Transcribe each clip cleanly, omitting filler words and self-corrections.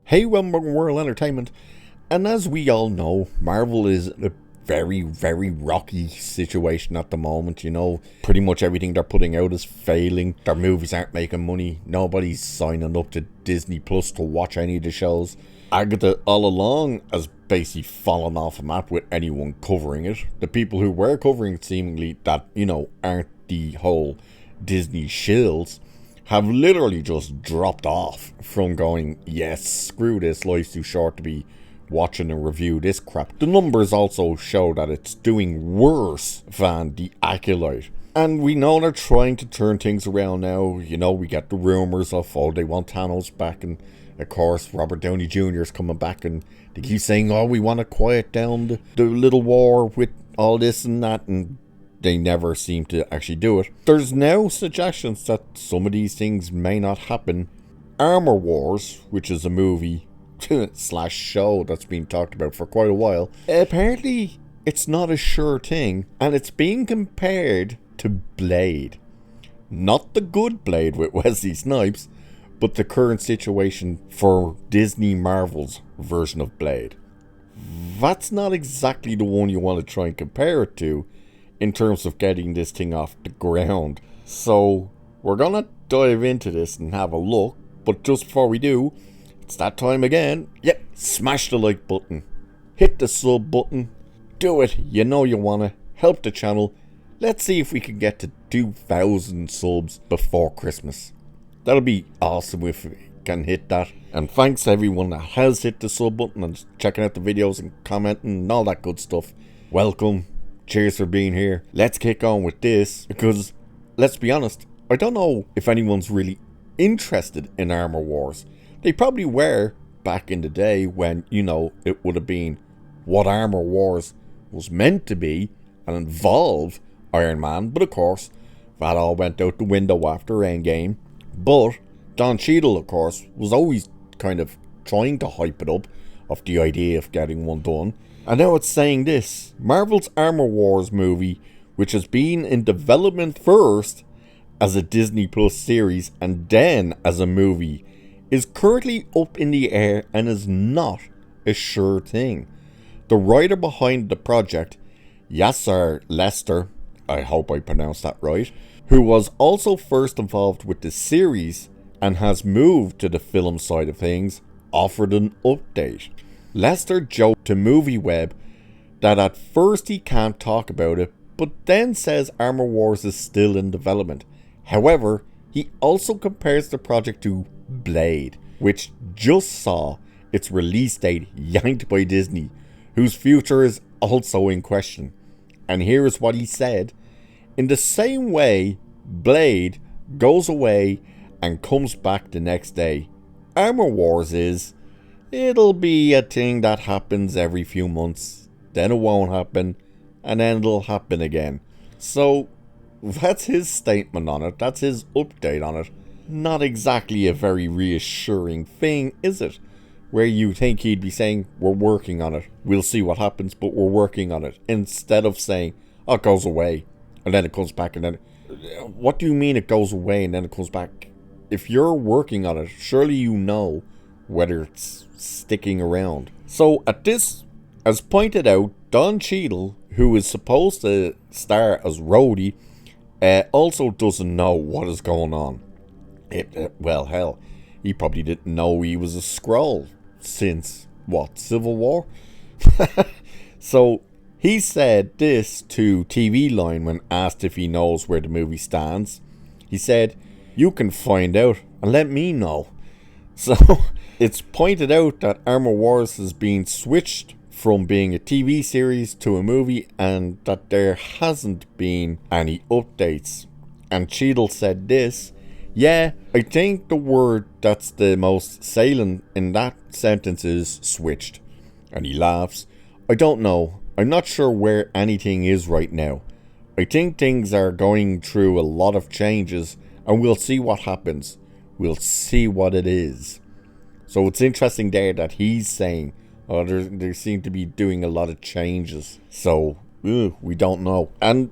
Hey, welcome World Entertainment. And as we all know, Marvel is in a very, very rocky situation at the moment. You know, pretty much everything they're putting out is failing. Their movies aren't making money. Nobody's signing up to Disney Plus to watch any of the shows. Agatha all along has basically fallen off a map with anyone covering it. The people who were covering it seemingly that, aren't the whole Disney shills have literally just dropped off from going, yes, screw this, life's too short to be watching and review this crap. The numbers also show that it's doing worse than The Acolyte. And we know they're trying to turn things around now. You know, we get the rumours of, they want Thanos back, and of course Robert Downey Jr. is coming back, and they keep saying, we want to quiet down the little war with all this and that, and they never seem to actually do it. There's now suggestions that some of these things may not happen. Armor Wars, which is a movie slash show that's been talked about for quite a while, apparently it's not a sure thing, and it's being compared to Blade. Not the good Blade with Wesley Snipes, but the current situation for Disney Marvel's version of Blade. That's not exactly the one you want to try and compare it to in terms of getting this thing off the ground. So we're gonna dive into this and have a look, but just before we do, it's that time again. Yep, smash the like button, hit the sub button, do it. You know you wanna help the channel. Let's see if we can get to 2,000 subs before Christmas. That'll be awesome if we can hit that. And thanks to everyone that has hit the sub button and checking out the videos and commenting and all that good stuff. Welcome. Cheers for being here. Let's kick on with this, because let's be honest, I don't know if anyone's really interested in Armor Wars. They probably were back in the day when, it would have been what Armor Wars was meant to be and involved Iron Man, but of course that all went out the window after Endgame. But Don Cheadle, of course, was always kind of trying to hype it up of the idea of getting one done. And now it's saying this: Marvel's Armor Wars movie, which has been in development first as a Disney Plus series and then as a movie, is currently up in the air and is not a sure thing. The writer behind the project, Yasser Lester, I hope I pronounced that right, who was also first involved with the series and has moved to the film side of things, offered an update. Lester joked to MovieWeb that at first he can't talk about it, but then says Armor Wars is still in development. However, he also compares the project to Blade, which just saw its release date yanked by Disney, whose future is also in question. And here is what he said: in the same way Blade goes away and comes back the next day, Armor Wars is... it'll be a thing that happens every few months, then it won't happen, and then it'll happen again. So that's his statement on it, that's his update on it. Not exactly a very reassuring thing, is it? Where you think he'd be saying, we're working on it, we'll see what happens, but we're working on it, instead of saying, it goes away, and then it comes back, and then... What do you mean it goes away and then it comes back? If you're working on it, surely you know whether it's sticking around. So at this, as pointed out, Don Cheadle, who is supposed to star as Rhodey, also doesn't know what is going on. Well, hell, he probably didn't know he was a Skrull since, Civil War? So he said this to TV Line when asked if he knows where the movie stands. He said, "You can find out and let me know." So it's pointed out that Armor Wars has been switched from being a TV series to a movie, and that there hasn't been any updates. And Cheadle said this: "Yeah, I think the word that's the most salient in that sentence is switched." And he laughs. "I don't know. I'm not sure where anything is right now. I think things are going through a lot of changes, and we'll see what happens. We'll see what it is." So it's interesting there that he's saying, they seem to be doing a lot of changes. So, we don't know. And,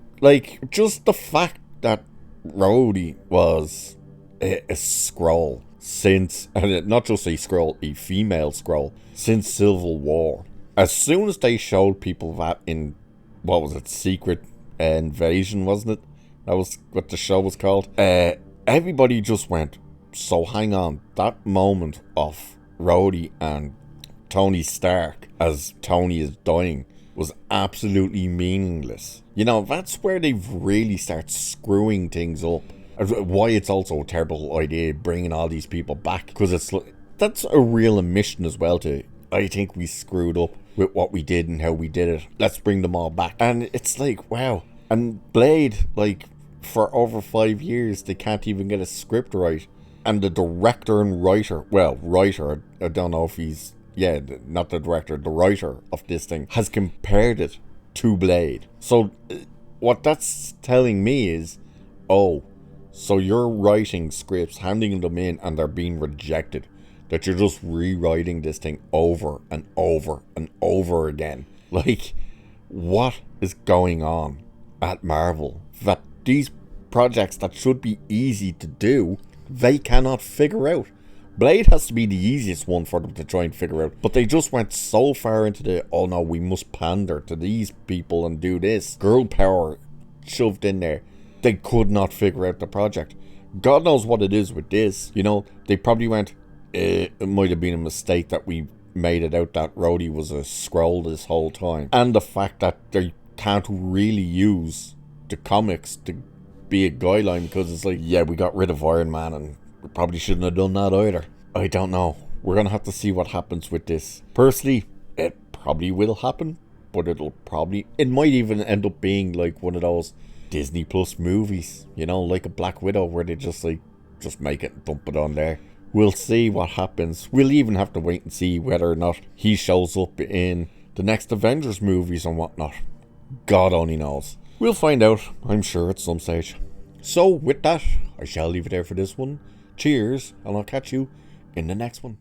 just the fact that Rhodey was a Skrull since, and not just a Skrull, a female Skrull, since Civil War. As soon as they showed people that in, what was it, Secret Invasion, wasn't it? That was what the show was called. Everybody just went, so hang on, that moment of Rhodey and Tony Stark as Tony is dying was absolutely meaningless. You know, that's where they've really started screwing things up. Why it's also a terrible idea bringing all these people back, because that's a real admission as well to, I think we screwed up with what we did and how we did it. Let's bring them all back. And it's like, wow. And Blade, like, for over 5 years, they can't even get a script right. And the director and writer, I don't know if he's, not the director, the writer of this thing, has compared it to Blade. So what that's telling me is, so you're writing scripts, handing them in, and they're being rejected. That you're just rewriting this thing over and over and over again. Like, what is going on at Marvel? That these projects that should be easy to do, they cannot figure out. Blade has to be the easiest one for them to try and figure out. But they just went so far into the, oh no, we must pander to these people and do this. Girl power shoved in there. They could not figure out the project. God knows what it is with this. You know, they probably went, it might have been a mistake that we made it out that Rhodey was a Skrull this whole time. And the fact that they can't really use the comics to be a guideline, because it's like, yeah, we got rid of Iron Man and we probably shouldn't have done that either. I don't know. We're going to have to see what happens with this. Personally, it probably will happen, but it might even end up being like one of those Disney Plus movies, you know, like a Black Widow, where they just make it and dump it on there. We'll see what happens. We'll even have to wait and see whether or not he shows up in the next Avengers movies and whatnot. God only knows. We'll find out, I'm sure, at some stage. So with that, I shall leave it there for this one. Cheers, and I'll catch you in the next one.